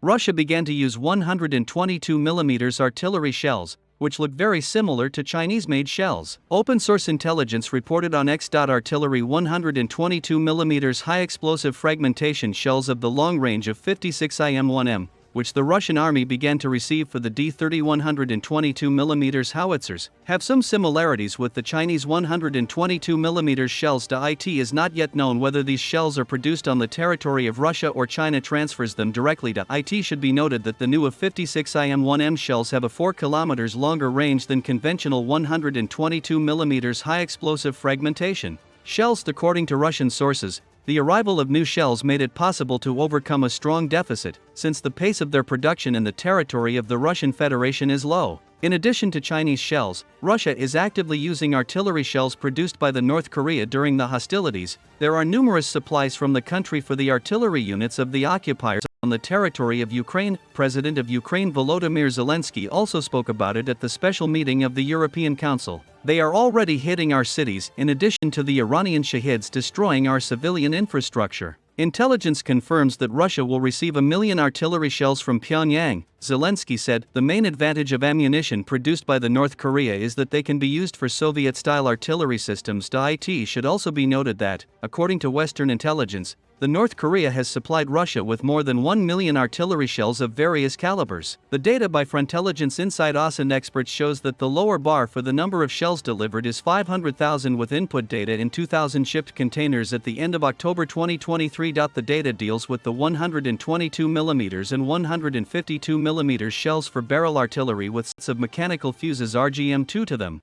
Russia began to use 122mm artillery shells, which look very similar to Chinese-made shells. Open-source intelligence reported on X. Artillery 122mm high-explosive fragmentation shells of the long range of 56 IM-1M, which the Russian army began to receive for the D-30 122mm howitzers, have some similarities with the Chinese 122mm shells. It is not yet known whether these shells are produced on the territory of Russia or China transfers them directly to it. Should be noted that the new of 56 IM-1M shells have a 4 km longer range than conventional 122mm high-explosive fragmentation shells. According to Russian sources, the arrival of new shells made it possible to overcome a strong deficit, since the pace of their production in the territory of the Russian Federation is low. In addition to Chinese shells, Russia is actively using artillery shells produced by the North Korea during the hostilities. There are numerous supplies from the country for the artillery units of the occupiers on the territory of Ukraine. President of Ukraine Volodymyr Zelensky also spoke about it at the special meeting of the European Council. They are already hitting our cities, in addition to the Iranian Shahids destroying our civilian infrastructure. Intelligence confirms that Russia will receive 1 million artillery shells from Pyongyang, Zelensky said. The main advantage of ammunition produced by the North Korea is that they can be used for Soviet-style artillery systems. It should also be noted that, according to Western intelligence, the North Korea has supplied Russia with more than 1 million artillery shells of various calibers. The data by Frontelligence Inside OSINT experts shows that the lower bar for the number of shells delivered is 500,000 with input data in 2,000 shipped containers at the end of October 2023. The data deals with the 122mm and 152mm shells for barrel artillery with sets of mechanical fuses RGM-2 to them.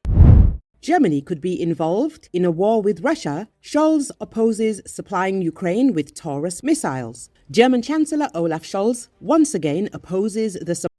Germany could be involved in a war with Russia. Scholz opposes supplying Ukraine with Taurus missiles. German Chancellor Olaf Scholz once again opposes the